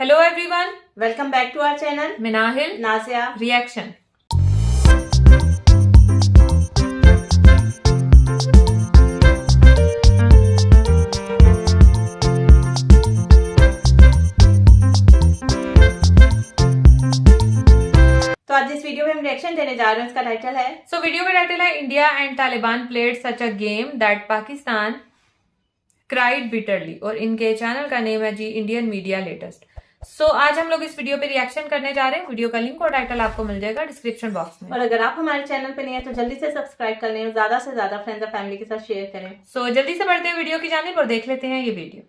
Hello everyone, welcome back to our channel Minahil Nazia reaction. तो आज इस वीडियो में हम रिएक्शन देने जा रहे हैं। इसका टाइटल है वीडियो का टाइटल है India and Taliban played such a game that Pakistan cried bitterly और इनके चैनल का नेम है जी इंडियन मीडिया लेटेस्ट। आज हम लोग इस वीडियो पे रिएक्शन करने जा रहे हैं। वीडियो का लिंक और टाइटल आपको मिल जाएगा डिस्क्रिप्शन बॉक्स में। और अगर आप हमारे चैनल पे नहीं है तो जल्दी से सब्सक्राइब कर लें और ज्यादा से ज्यादा फ्रेंड्स और फैमिली के साथ शेयर करें। जल्दी से बढ़ते हैं वीडियो की जानिब और देख लेते हैं ये वीडियो।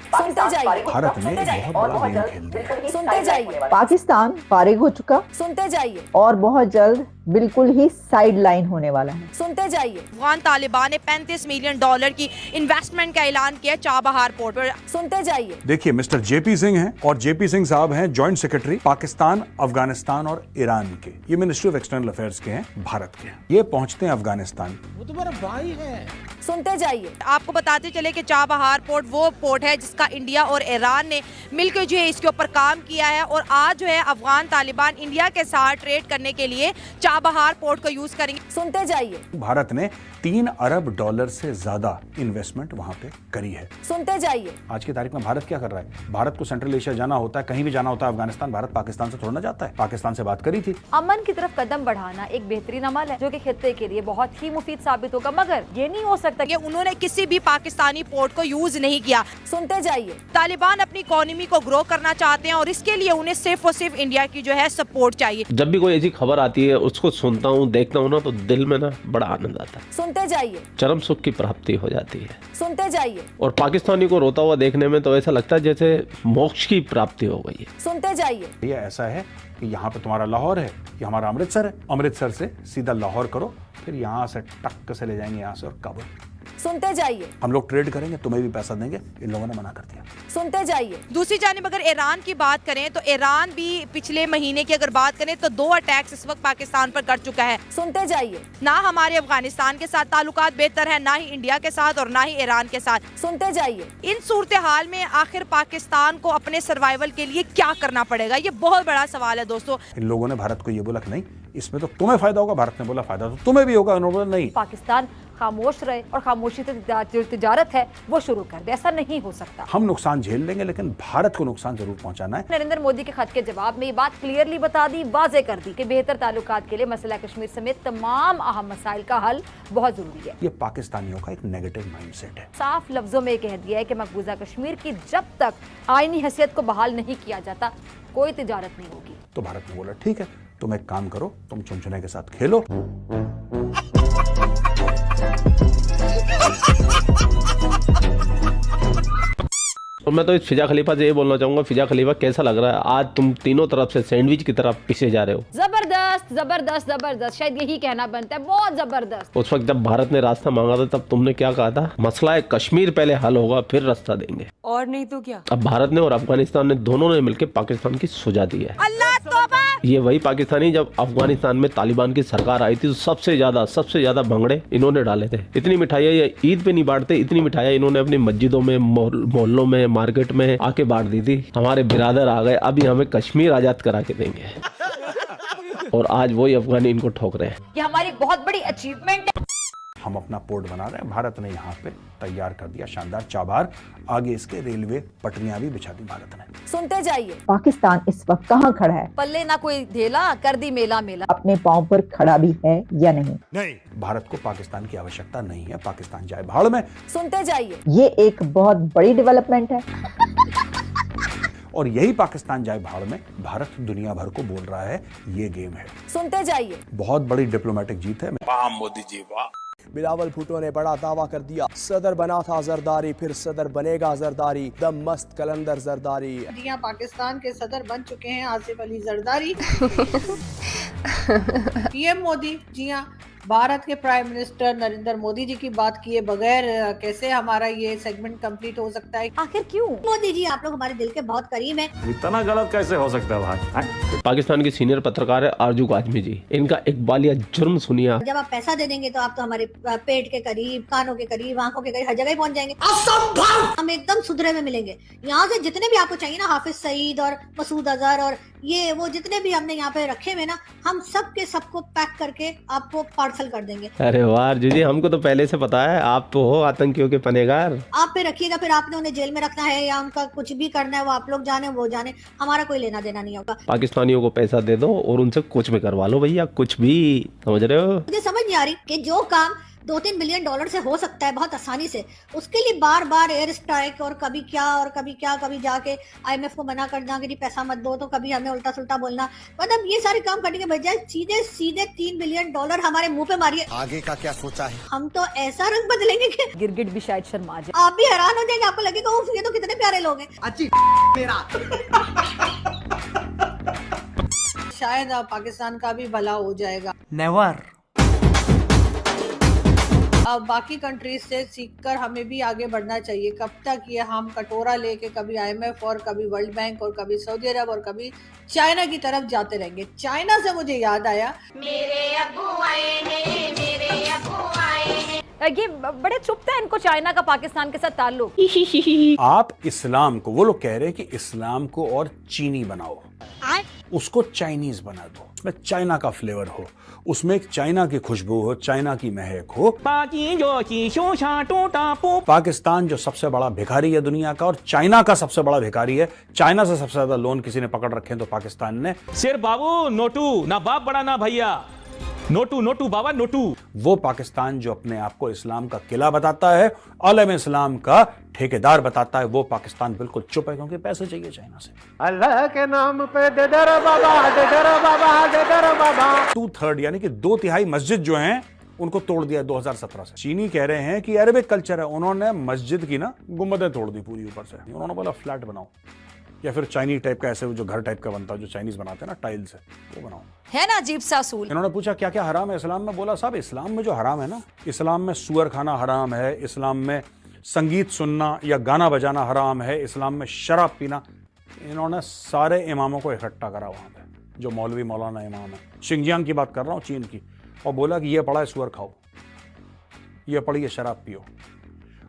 सुनते जाइए, भारत ने बहुत बड़ा गेम खेल दिया। सुनते जाइए, पाकिस्तान फारिग हो चुका सुनते जाइए, और बहुत जल्द बिल्कुल ही साइड लाइन होने वाला है। सुनते जाइए, अफगान तालिबान ने $35 मिलियन की इन्वेस्टमेंट का ऐलान किया चाबहार पोर्ट पर। सुनते जाइए, देखिए, मिस्टर जेपी सिंह हैं और जेपी सिंह साहब हैं जॉइंट सेक्रेटरी पाकिस्तान, अफगानिस्तान और ईरान के। ये मिनिस्ट्री ऑफ एक्सटर्नल अफेयर्स के हैं, भारत के। ये पहुंचते हैं अफगानिस्तान। वो तुम्हारा भाई है। सुनते जाइए, आपको बताते चले कि चाबहार पोर्ट वो पोर्ट है जिसका इंडिया और ईरान ने मिलकर जो है इसके ऊपर काम किया है और आज जो है अफगान तालिबान इंडिया के साथ ट्रेड करने के लिए चाबहार पोर्ट को यूज करेंगे। सुनते जाइए, भारत ने $3 अरब से ज्यादा इन्वेस्टमेंट वहां पे करी है। सुनते जाइए, आज की तारीख में भारत क्या कर रहा है? भारत को सेंट्रल एशिया जाना होता है, कहीं भी जाना होता है अफगानिस्तान, भारत पाकिस्तान से थोड़ा ना जाता है। पाकिस्तान से बात करी थी। अमन की तरफ कदम बढ़ाना एक बेहतरीन अमल है जो कि खित्ते के लिए बहुत ही मुफीद साबित होगा, मगर ये नहीं हो सकता कि उन्होंने किसी भी पाकिस्तानी पोर्ट को यूज नहीं किया। सुनते जाइए, तालिबान अपनी इकोनॉमी को ग्रो करना चाहते हैं और इसके लिए उन्हें सिर्फ और सिर्फ इंडिया की जो है सपोर्ट चाहिए। जब भी कोई ऐसी खबर आती है उसको सुनता हूँ, देखता हूँ ना, तो दिल में ना बड़ा आनंद आता है, सुनते जाइए, चरम सुख की प्राप्ति हो जाती है। सुनते जाइए, और पाकिस्तानी को रोता हुआ देखने में तो ऐसा लगता है जैसे मोक्ष की प्राप्ति हो गई है। सुनते जाइए, ये ऐसा है कि यहाँ पे तुम्हारा लाहौर है, ये हमारा अमृतसर है। अमृतसर से सीधा लाहौर करो, फिर यहाँ से टक से ले जाएंगे यहाँ से और काबुल। सुनते जाइए, हम लोग ट्रेड करेंगे, तुम्हें भी पैसा देंगे। इन लोगों ने मना कर दिया। सुनते जाइए, दूसरी जानिब अगर ईरान की बात करें तो ईरान भी पिछले महीने की अगर बात करें तो 2 अटैक्स इस वक्त पाकिस्तान पर कर चुका है। सुनते जाइए, ना हमारे अफगानिस्तान के साथ ताल्लुकात बेहतर है, ना ही इंडिया के साथ और ना ही ईरान के साथ। सुनते जाइए, इन सूरत हाल में आखिर पाकिस्तान को अपने सर्वाइवल के लिए क्या करना पड़ेगा, ये बहुत बड़ा सवाल है दोस्तों। इन लोगों ने भारत को ये बोला कि नहीं, इसमें तो तुम्हें फायदा होगा। भारत ने बोला फायदा तो तुम्हें भी होगा। उन्होंने बोला नहीं। पाकिस्तान खामोश रहे और खामोशी से जो तिजारत है वो शुरू कर दे। ऐसा नहीं हो सकता। हम नुकसान झेल लेंगे, लेकिन भारत को नुकसान जरूर पहुंचाना है। नरेंद्र मोदी के खत के जवाब में ये बात क्लियरली बता दी, वाजे कर दी कि बेहतर ताल्लुकात के लिए मसला कश्मीर समेत तमाम अहम मसाइल का हल बहुत जरूरी है। ये पाकिस्तानियों का एक नेगेटिव माइंडसेट है। साफ लफ्जों में कह दिया है कि मकबूजा कश्मीर की जब तक आईनी हैसियत को बहाल नहीं किया जाता कोई तिजारत नहीं होगी। तो भारत ने बोला ठीक है, तुम एक काम करो, तुम चुनचुने के साथ खेलो। और मैं तो इस फिजा खलीफा से ये बोलना चाहूंगा, फिजा खलीफा कैसा लग रहा है? आज तुम तीनों तरफ से सैंडविच की तरफ पिसे जा रहे हो। जबरदस्त जबरदस्त जबरदस्त, शायद यही कहना बनता है, बहुत जबरदस्त। उस वक्त जब भारत ने रास्ता मांगा था तब तुमने क्या कहा था? मसला है कश्मीर पहले हल होगा फिर रास्ता देंगे। और नहीं तो क्या। अब भारत ने और अफगानिस्तान ने दोनों ने मिलकर पाकिस्तान की सुझा दी है। अल्लाह तौबा। ये वही पाकिस्तानी जब अफगानिस्तान में तालिबान की सरकार आई थी तो सबसे ज्यादा भंगड़े इन्होंने डाले थे। इतनी मिठाइयाँ ये ईद पे नहीं बांटते, इतनी मिठाइयाँ इन्होंने अपनी मस्जिदों में, मोहल्लों में, मार्केट में आके बांट दी थी। हमारे बिरादर आ गए, अभी हमें कश्मीर आजाद करा के देंगे। और आज वही अफगानी इनको ठोक रहे हैं। ये हमारी बहुत बड़ी अचीवमेंट है। हम अपना पोर्ट बना रहे हैं। भारत ने यहाँ पे तैयार कर दिया शानदार चाबहार। आगे इसके रेलवे पटरियां भी बिछा दी भारत ने। सुनते जाइए, पाकिस्तान इस वक्त कहाँ खड़ा है? पल्ले ना कोई ढेला, कर दी मेला मेला। अपने पांव पर खड़ा भी है या नहीं? भारत को पाकिस्तान की आवश्यकता नहीं है। पाकिस्तान जाए भाड़ में। सुनते जाइए, ये एक बहुत बड़ी डेवलपमेंट है। और यही पाकिस्तान जाए भाड़ में भारत दुनिया भर को बोल रहा है ये गेम है। सुनते जाइए, बहुत बड़ी डिप्लोमेटिक जीत है। बिलावल भुट्टो ने बड़ा दावा कर दिया, सदर बना था जरदारी, फिर सदर बनेगा जरदारी, दम मस्त कलंदर जरदारी। यहाँ पाकिस्तान के सदर बन चुके हैं आसिफ अली जरदारी। पीएम मोदी जी हाँ भारत के प्राइम मिनिस्टर नरेंद्र मोदी जी की बात किए बगैर कैसे हमारा ये सेगमेंट कंप्लीट हो सकता है? आखिर क्यों? मोदी जी आप लोग हमारे दिल के बहुत करीब हैं। इतना गलत कैसे हो सकता है भाई? पाकिस्तान के सीनियर पत्रकार है आरजू काजमी जी, इनका इकबालिया जुर्म सुनिए। जब आप पैसा दे देंगे तो आप तो हमारे पेट के करीब, कानों के करीब, आंखों के करीब, हर जगह पहुंच जाएंगे। असंभव! हम एकदम सुधरे में मिलेंगे। यहाँ से जितने भी आपको चाहिए ना, हाफिज सईद और मसूद अजहर और ये वो जितने भी हमने यहाँ पे रखे हुए ना, हम सबके सबको पैक करके आपको पार्सल कर देंगे। अरे वाह आरजू जी, हमको तो पहले से पता है, आप तो हो आतंकियों के पनेगार। आप पे रखिएगा, फिर आपने उन्हें जेल में रखना है या उनका कुछ भी करना है, वो आप लोग जाने वो जाने, हमारा कोई लेना देना नहीं होगा। पाकिस्तानियों को पैसा दे दो और उनसे कुछ भी करवा लो भैया, कुछ भी, समझ रहे हो? मुझे समझ नहीं आ रही कि जो काम 2-3 बिलियन डॉलर से हो सकता है बहुत आसानी से, उसके लिए बार बार एयर स्ट्राइक और कभी क्या और कभी क्या, कभी जाके IMF को मना करना कि पैसा मत दो, तो कभी हमें उल्टा सुल्टा बोलना। मतलब ये सारे काम करने के बजाय सीधे सीधे 3 बिलियन डॉलर हमारे मुंह पे मारिए। आगे का क्या सोचा है? हम तो ऐसा रंग बदलेंगे कि गिरगिट भी शायद शर्मा जाए। आप भी हैरान हो जाएंगे, आपको लगेगा ये तो कितने प्यारे लोग हैं। शायद पाकिस्तान का भी भला हो जाएगा। नेवर। अब बाकी कंट्रीज से सीखकर हमें भी आगे बढ़ना चाहिए। कब तक ये हम कटोरा लेके कभी IMF और कभी वर्ल्ड बैंक और कभी सऊदी अरब और कभी चाइना की तरफ जाते रहेंगे? चाइना से मुझे याद आया, मेरे अब्बू आए हैं, मेरे अब्बू आए हैं। ये बड़े चुपता है इनको चाइना का पाकिस्तान के साथ ताल्लुक। आप इस्लाम को, वो लोग कह रहे हैं कि इस्लाम को और चीनी बनाओ, उसको चाइनीज बना दो, उसमें चाइना का फ्लेवर हो, उसमें एक चाइना की खुशबू हो, चाइना की महक हो। पाकिस्तान जो सबसे बड़ा भिखारी है दुनिया का और चाइना का सबसे बड़ा भिखारी है, चाइना से सबसे ज्यादा लोन किसी ने पकड़ रखे हैं तो पाकिस्तान ने। सिर बाबू नोटू, ना बाप बड़ा ना भैया, नोटू नोटू बाबा नोटू। वो पाकिस्तान जो अपने आप को इस्लाम का किला बताता है, आलम इस्लाम का ठेकेदार बताता है, वो पाकिस्तान बिल्कुल चुप है क्योंकि पैसे चाहिए चाइना से। अल्लाह के नाम पे दे दर बाबा, दे दर बाबा, दे दर बाबा। 2/3 यानी कि 2/3 मस्जिद जो हैं उनको तोड़ दिया 2017 से। चीनी कह रहे हैं कि अरबिक कल्चर है, उन्होंने मस्जिद की ना गुंबदें तोड़ दी पूरी ऊपर से। उन्होंने बोला फ्लैट बनाओ या फिर चाइनीज टाइप का, ऐसे जो घर टाइप का बनता है जो चाइनीज बनाते हैं ना टाइल से, वो बनाओ। है ना अजीब सा असूल। इन्होंने पूछा क्या क्या हराम है इस्लाम में? बोला साहब इस्लाम में जो हराम है ना, इस्लाम में सुअर खाना हराम है, इस्लाम में संगीत सुनना या गाना बजाना हराम है, इस्लाम में शराब पीना। इन्होंने सारे इमामों को इकट्ठा करा वहाँ पे, जो मौलवी मौलाना इमाम है, शिंजियांग की बात कर रहा हूँ, चीन की, और बोला कि ये पढ़ा है सुअर खाओ, ये पढ़ी है शराब पियो।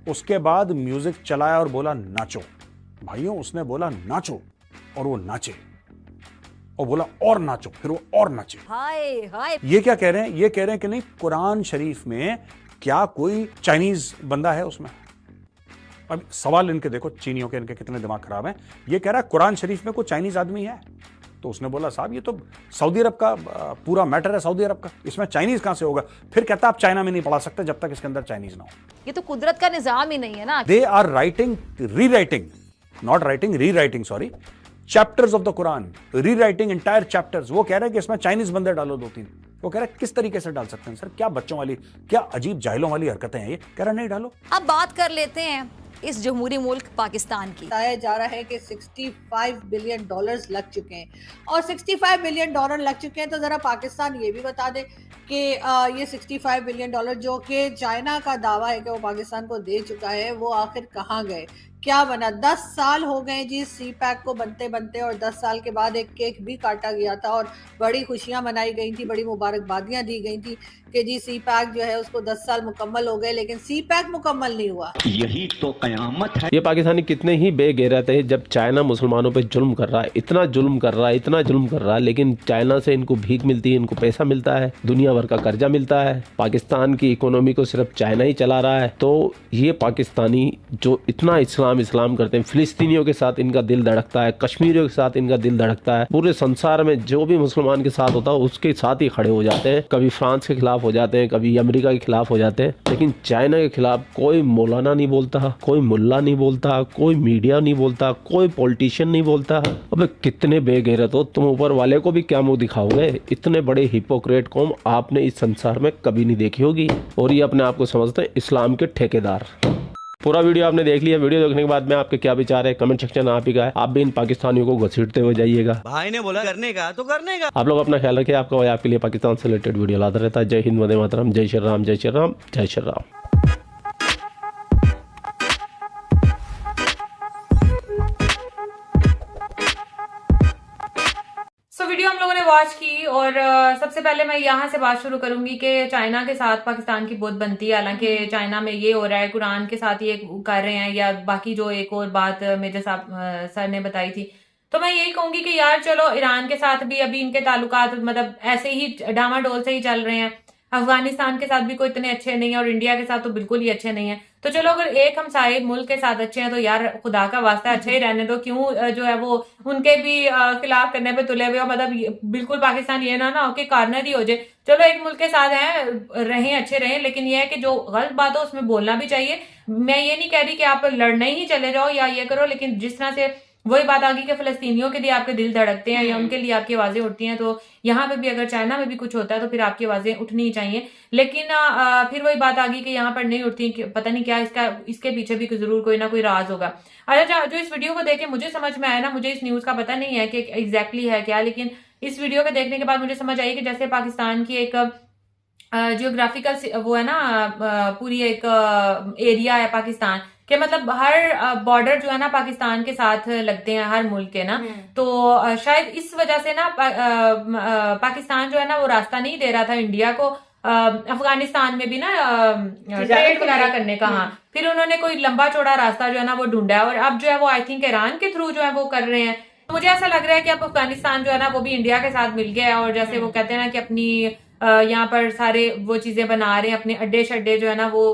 उसके बाद म्यूजिक चलाया और बोला नाचो। भाइयों उसने बोला नाचो और वो नाचे, और बोला और नाचो, फिर वो और नाचे। हाय हाय। ये क्या कह रहे हैं? ये कह रहे हैं कि नहीं कुरान शरीफ में क्या कोई चाइनीज बंदा है उसमें? अब सवाल इनके देखो, चीनियों के इनके कितने दिमाग खराब हैं। ये कह रहा है कुरान शरीफ में कोई चाइनीज आदमी है, तो उसने बोला साहब ये तो सऊदी अरब का पूरा मैटर है, सऊदी अरब का, इसमें चाइनीज कहां से होगा? फिर कहता आप चाइना में नहीं पढ़ा सकते जब तक इसके अंदर चाइनीज ना हो। ये तो कुदरत का निजाम ही नहीं है ना। They are writing, rewriting, not writing, rewriting, sorry, chapters of the Quran, rewriting entire chapters. वो कह रहे हैं कि इसमें चाइनीज बंदे डालो 2-3। वो कह रहे हैं किस तरीके से डाल सकते हैं सर? क्या बच्चों वाली, क्या अजीब जाहिलों वाली हरकतें हैं ये? कह रहे नहीं डालो। अब बात कर लेते हैं इस जमहूरी मुल्क पाकिस्तान की। बताया जा रहा है कि 65 बिलियन डॉलर्स लग चुके हैं, और 65 बिलियन डॉलर लग चुके हैं तो जरा पाकिस्तान ये भी बता दे कि ये 65 बिलियन डॉलर जो कि चाइना का दावा है कि वो पाकिस्तान को दे चुका है, वो आखिर कहाँ गए, क्या बना? 10 साल हो गए जी CPEC को बनते बनते, और 10 साल के बाद एक केक भी काटा गया था और बड़ी खुशियां मनाई गई थी, बड़ी मुबारकबादियां दी गई थी कि जी CPEC जो है उसको 10 साल मुकम्मल हो गए, लेकिन CPEC मुकम्मल नहीं हुआ। यही तो कयामत है। ये पाकिस्तानी कितने ही बेगैरत है, जब चाइना मुसलमानों पे जुल्म कर रहा है, इतना जुल्म कर रहा है, इतना जुल्म कर रहा है, लेकिन चाइना से इनको भीख मिलती है, इनको पैसा मिलता है, दुनिया भर का कर्जा मिलता है, पाकिस्तान की इकोनॉमी को सिर्फ चाइना ही चला रहा है। तो ये पाकिस्तानी जो इतना इस्लाम करते हैं, फिलिस्तीनियों के साथ इनका दिल धड़कता है, कश्मीरियों के साथ इनका दिल धड़कता है, पूरे संसार में जो भी मुसलमान के साथ होता है उसके साथ ही खड़े हो जाते हैं। कभी फ्रांस के खिलाफ हो जाते हैं, कभी अमेरिका के खिलाफ हो जाते हैं, लेकिन चाइना के खिलाफ कोई मौलाना नहीं बोलता, कोई मुल्ला नहीं बोलता, कोई मीडिया नहीं बोलता, कोई पॉलिटिशियन नहीं बोलता। अबे कितने बेगैरत हो तुम, ऊपर वाले को भी क्या मुंह दिखाओगे? इतने बड़े हिपोक्रेट कौम आपने इस संसार में कभी नहीं देखी होगी, और ये अपने आप को समझते हैं इस्लाम के ठेकेदार। पूरा वीडियो आपने देख लिया। वीडियो देखने के बाद में आपके क्या विचार है, कमेंट सेक्शन आप ही का है। आप भी इन पाकिस्तानियों को घसीटते हुए जाइएगा। भाई ने बोला करने का तो करने का। आप लोग अपना ख्याल रखिए। आपका भाई आपके लिए पाकिस्तान से रिलेटेड वीडियो लाता रहता है। जय हिंद, वंदे मातरम, जय श्री राम, जय श्री राम, जय श्री राम। वीडियो हम लोगों ने वॉच की और सबसे पहले मैं यहाँ से बात शुरू करूंगी कि चाइना के साथ पाकिस्तान की बहुत बनती है। हालांकि चाइना में ये हो रहा है, कुरान के साथ ये कर रहे हैं, या बाकी जो एक और बात मेजर साहब सर ने बताई थी, तो मैं यही कहूंगी कि यार चलो ईरान के साथ भी अभी इनके ताल्लुकात मतलब ऐसे ही डामाडोल से ही चल रहे हैं। अफगानिस्तान के साथ भी कोई इतने अच्छे नहीं है और इंडिया के साथ तो बिल्कुल ही अच्छे नहीं है। तो चलो अगर एक हम सारे मुल्क के साथ अच्छे हैं तो यार खुदा का वास्ता अच्छे ही रहने दो। क्यों जो है वो उनके भी खिलाफ करने पे तुले हुए हो। मतलब बिल्कुल पाकिस्तान ये ना हो कि कॉर्नर ही हो जाए। चलो एक मुल्क के साथ हैं, रहें अच्छे रहें, लेकिन ये है कि जो गलत बात हो उसमें बोलना भी चाहिए। मैं ये नहीं कह रही कि आप लड़ने ही चले जाओ या ये करो, लेकिन जिस तरह से वही बात आ गई कि फलस्तीनियों के लिए आपके दिल धड़कते हैं या उनके लिए आपकी आवाजें उठती हैं, तो यहाँ पे भी अगर चाइना में भी कुछ होता है तो फिर आपकी आवाजें उठनी ही चाहिए। लेकिन फिर वही बात आ गई कि यहाँ पर नहीं उठती, पता नहीं क्या इसके पीछे भी जरूर कोई ना कोई राज होगा। अच्छा, जो इस वीडियो को देखे मुझे समझ में आया ना, मुझे इस न्यूज का पता नहीं है कि एग्जैक्टली है क्या, लेकिन इस वीडियो को देखने के बाद मुझे समझ आई कि जैसे पाकिस्तान की एक जियोग्राफिकल वो है ना, पूरी एक एरिया है पाकिस्तान के, मतलब हर बॉर्डर जो है ना पाकिस्तान के साथ लगते हैं हर मुल्क के ना। तो शायद इस वजह से ना पाकिस्तान जो है ना वो रास्ता नहीं दे रहा था इंडिया को अफगानिस्तान में भी ना ट्रेड वगैरह करने का। हाँ, फिर उन्होंने कोई लंबा चौड़ा रास्ता जो है ना वो ढूंढा है और अब जो है वो आई थिंक ईरान के थ्रू जो है वो कर रहे हैं। मुझे ऐसा लग रहा है कि अब अफगानिस्तान जो है ना वो भी इंडिया के साथ मिल गया है और जैसे वो कहते हैं ना कि अपनी यहाँ पर सारे वो चीजें बना रहे हैं, अपने अड्डे शड्डे जो है ना वो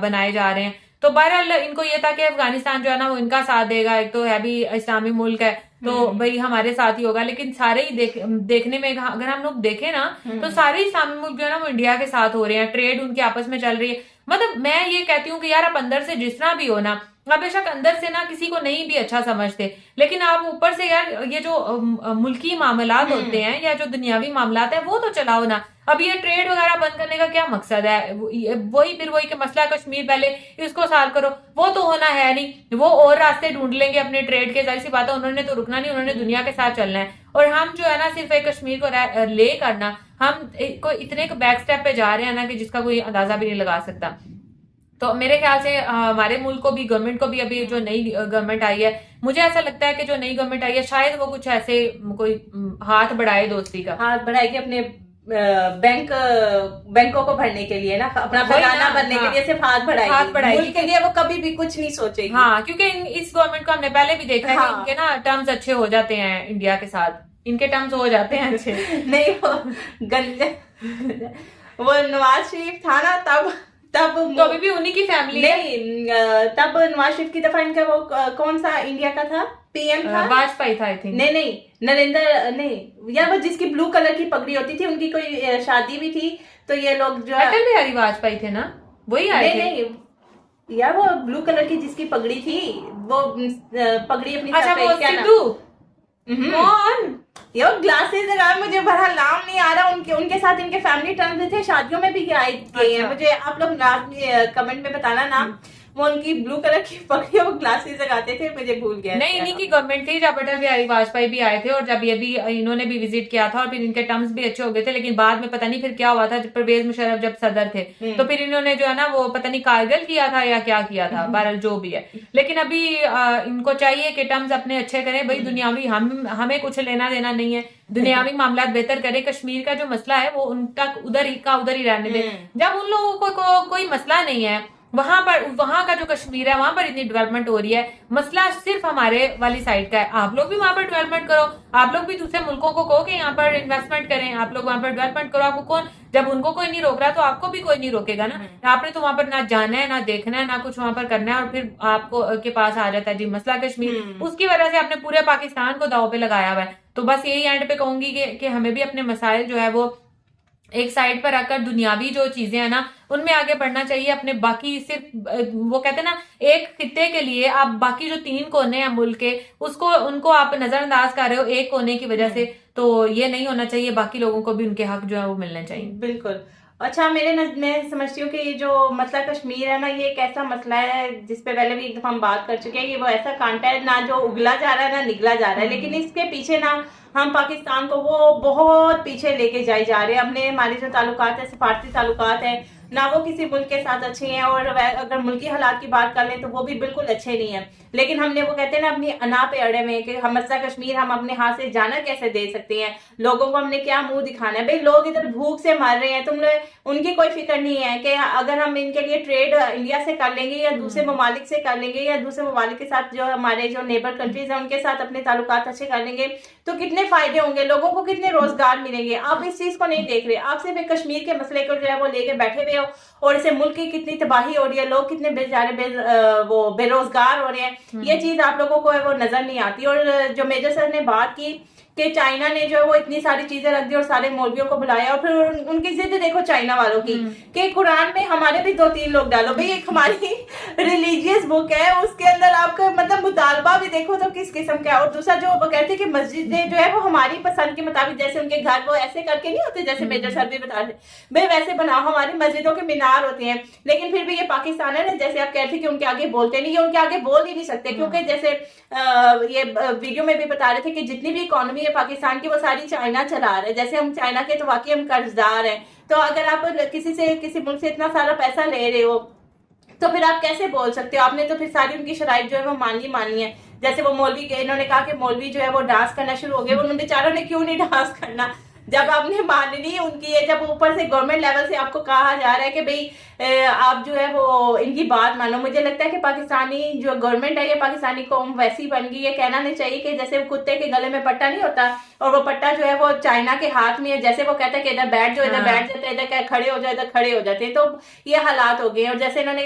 बनाए जा रहे हैं। तो बहरहाल इनको ये था कि अफगानिस्तान जो है ना वो इनका साथ देगा, एक तो है भी इस्लामी मुल्क है तो भाई हमारे साथ ही होगा। लेकिन सारे ही देखने में अगर हम लोग देखें ना तो सारे इस्लामी मुल्क जो है ना वो इंडिया के साथ हो रहे हैं, ट्रेड उनके आपस में चल रही है। मतलब मैं ये कहती हूँ कि यार आप अंदर से जिस तरह भी हो ना, आप बेशक अंदर से ना किसी को नहीं भी अच्छा समझते, लेकिन आप ऊपर से यार ये जो मुल्की मामलात होते हैं या जो दुनियावी मामलात है वो तो चलाओ ना। अब ये ट्रेड वगैरह बंद करने का क्या मकसद है? वही कि मसला कश्मीर पहले इसको सॉल्व करो, वो तो होना है नहीं। वो और रास्ते ढूंढ लेंगे अपने ट्रेड के, जाहिर सी बात है उन्होंने तो रुकना नहीं, उन्होंने दुनिया के साथ चलना है। और हम जो है ना सिर्फ एक कश्मीर को ले करना, हम कोई इतने बैक स्टेप पे जा रहे हैं ना कि जिसका कोई अंदाजा भी नहीं लगा सकता। तो मेरे ख्याल से हमारे मुल्क को भी, गवर्नमेंट को भी, अभी जो नई गवर्नमेंट आई है, मुझे ऐसा लगता है कि जो नई गवर्नमेंट आई है शायद वो कुछ ऐसे कोई हाथ बढ़ाए, दोस्ती का हाथ बढ़ाएगी अपने बैंकों को भरने के लिए ना, अपना खजाना भरने के लिए सिर्फ हाथ बढ़ाएगी, मुल्क के लिए वो कभी भी कुछ नहीं सोचेगी। हाँ, क्योंकि इस गवर्नमेंट को हमने पहले भी देखा है कि इनके ना टर्म्स अच्छे हो जाते हैं इंडिया के साथ, इनके टर्म्स हो जाते हैं अच्छे। नहीं वो नवाज शरीफ था ना तब तो अभी भी उन्हीं की फैमिली नहीं, तब नवाज शरीफ की दफा इनका वो कौन सा इंडिया का था पीएम था, वाजपेयी था आई थिंक। नहीं नरेंद्र नहीं यार, वो जिसकी ब्लू कलर की पगड़ी होती थी, उनकी कोई शादी भी थी तो ये लोग जो अटल बिहारी वाजपेयी थे ना, वही आए थे। नहीं यार, वो ब्लू कलर की जिसकी पगड़ी थी वो पगड़ी अपनी, अच्छा वो सिद्धू कौन, ये ग्लासेस लगा, मुझे बहरहाल नाम नहीं आ रहा। उनके साथ इनके फैमिली टर्म्स थे, शादियों में भी गए हैं। मुझे आप लोग कमेंट में बताना नाम। वो उनकी ब्लू कलर की पगड़ी, वो ग्लासेस लगाते थे, मुझे भूल गया। नहीं, इन्हीं की गवर्नमेंट थी जब अटल बिहारी वाजपेयी भी आए थे और जब ये भी इन्होंने भी विजिट किया था और फिर इनके टर्म्स भी अच्छे हो गए थे। लेकिन बाद में पता नहीं फिर क्या हुआ था, जब परवेज मुशर्रफ जब सदर थे तो फिर इन्होंने जो है ना वो पता नहीं कारगिल किया था या क्या किया था, बहरहाल जो भी है। लेकिन अभी इनको चाहिए कि टर्म्स अपने अच्छे करें भाई। दुनियावी हमें कुछ लेना देना नहीं है, दुनियावी मामला बेहतर करें। कश्मीर का जो मसला है वो उन तक उधर ही रहने दें। जब उन लोगों को कोई मसला नहीं है, वहां का जो कश्मीर है वहां पर इतनी डेवलपमेंट हो रही है, मसला सिर्फ हमारे वाली साइड का है। आप लोग भी वहां पर डेवलपमेंट करो, आप लोग भी दूसरे मुल्कों को कहो कि यहाँ पर इन्वेस्टमेंट करें, आप लोग वहां पर डेवलपमेंट करो। आपको कौन, जब उनको कोई नहीं रोक रहा तो आपको भी कोई नहीं रोकेगा ना। आपने तो वहां पर ना जाना है, ना देखना है, ना कुछ वहां पर करना है, और फिर आपको के पास आ जाता है जी मसला कश्मीर। उसकी वजह से आपने पूरे पाकिस्तान को दाव पे लगाया हुआ है। तो बस यही एंड पे कहूंगी कि हमें भी अपने मसाइल जो है वो एक साइड पर रखकर दुनियावी जो चीजें हैं ना उनमें आगे बढ़ना चाहिए। अपने बाकी सिर्फ वो कहते हैं ना एक खित्ते के लिए आप बाकी जो 3 कोने हैं मुल्क के उनको आप नजरअंदाज कर रहे हो एक कोने की वजह से, तो ये नहीं होना चाहिए। बाकी लोगों को भी उनके हक जो है वो मिलने चाहिए। बिल्कुल। अच्छा मैं समझती हूँ कि ये जो मसला कश्मीर है ना, ये एक ऐसा मसला है जिस पे पहले भी एक दफा हम बात कर चुके हैं। ये वो ऐसा कांटा है ना जो उगला जा रहा है ना निगला जा रहा है, लेकिन इसके पीछे ना हम पाकिस्तान को वो बहुत पीछे लेके जाए जा रहे हैं। अपने हमारे जो ताल्लुकात है, सिफारती ताल्लुकात है ना, वो किसी मुल्क के साथ अच्छे हैं, और अगर मुल्की हालात की बात कर लें तो वो भी बिल्कुल अच्छे नहीं है। लेकिन हमने वो कहते हैं ना अपनी अना पे अड़े में कि हम मसला कश्मीर हम अपने हाथ से जाना कैसे दे सकते हैं, लोगों को हमने क्या मुंह दिखाना है। भाई लोग इधर भूख से मर रहे हैं, तुम लोग उनकी कोई फिक्र नहीं है कि अगर हम इनके लिए ट्रेड इंडिया से कर लेंगे या दूसरे ममालिक से कर लेंगे या दूसरे ममालिक के साथ जो हमारे जो नेबर कंट्रीज है उनके साथ अपने ताल्लुकात अच्छे कर लेंगे तो कितने फायदे होंगे, लोगों को कितने रोजगार मिलेंगे। आप इस चीज को नहीं देख रहे, आप सिर्फ कश्मीर के मसले को जो है वो लेके बैठे हुए हो, और इसे मुल्क की कितनी तबाही हो रही है, लोग कितने बेचारे वो बेरोजगार हो रहे हैं, ये चीज आप लोगों को है वो नजर नहीं आती। और जो मेजर सर ने बात की कि चाइना ने जो है वो इतनी सारी चीजें रख दी और सारे मौलवियों को बुलाया, और फिर उनकी जिद देखो चाइना वालों की कि कुरान में हमारे भी 2-3 लोग डालो। भाई एक हमारी रिलीजियस बुक है, उसके अंदर आपका मतलब मुतालबा भी देखो तो किस किस्म का। और दूसरा जो वो कहते हैं कि मस्जिदें जो है वो हमारी पसंद के मुताबिक, जैसे उनके घर वो ऐसे करके नहीं होते जैसे मेजर सर भी बता रहे, भाई वैसे बनाओ, हमारी मस्जिदों के मीनार होते हैं। लेकिन फिर भी ये पाकिस्तान है ना, जैसे आप कहते हैं कि उनके आगे बोलते नहीं, ये उनके आगे बोल ही नहीं सकते, क्योंकि जैसे ये वीडियो में भी बता रहे थे कि जितनी भी इकोनॉमी है पाकिस्तान की वो सारी चाइना चला रहा है। जैसे हम चाइना के तो वाकई हम कर्जदार हैं, तो अगर आप किसी मुल्क से इतना सारा पैसा ले रहे हो तो फिर आप कैसे बोल सकते हो। आपने तो फिर सारी उनकी शराइत जो है वो मानी है। जैसे वो मौलवी के इन्होंने कहा कि मौलवी जो है वो डांस करना शुरू हो गए, उन बेचारों ने क्यों नहीं डांस करना जब आपने माननी उनकी है, जब ऊपर से गवर्नमेंट लेवल से आपको कहा जा रहा है कि भाई आप जो है वो इनकी बात मानो। मुझे लगता है कि पाकिस्तानी जो गवर्नमेंट है या पाकिस्तानी कौम वैसी बन गई है, कहना नहीं चाहिए कि जैसे कुत्ते के गले में पट्टा नहीं होता और वो पट्टा जो है वो चाइना के हाथ में है, जैसे वो कहता है कि इधर बैठ जाओ, इधर बैठ जाते हैं, इधर खड़े हो जाओ, इधर खड़े हो जाते हैं। तो ये हालात हो गए। और जैसे इन्होंने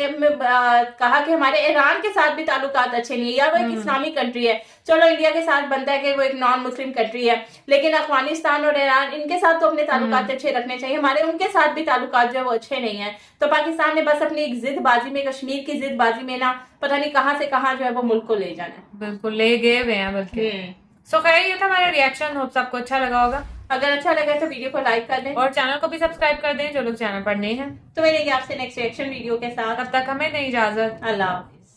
कहा कि हमारे ईरान के साथ भी ताल्लुकात अच्छे नहीं है, यार वो एक इस्लामी कंट्री है, चलो इंडिया के साथ बनता है कि वो एक नॉन मुस्लिम कंट्री है, लेकिन अफगानिस्तान और ईरान इनके साथ तो अपने ताल्लुकात अच्छे रखने चाहिए, हमारे उनके साथ भी ताल्लुकात जो है वो अच्छे नहीं है। तो पाकिस्तान ने बस अपनी एक जिदबाजी में, कश्मीर की जिदबाजी में ना पता नहीं कहां से कहां जो है वो मुल्क को ले जाना है। बिल्कुल ले गए हुए हैं बल्कि। सो खैर ये था हमारा रिएक्शन, होप सबको अच्छा लगा होगा। अगर अच्छा लगा तो वीडियो को लाइक कर दें और चैनल को भी सब्सक्राइब कर दें जो लोग चैनल पर नए हैं। तो मिलेंगे आपसे नेक्स्ट रिएक्शन वीडियो के साथ, तब तक हमें दें इजाजत। अल्लाह।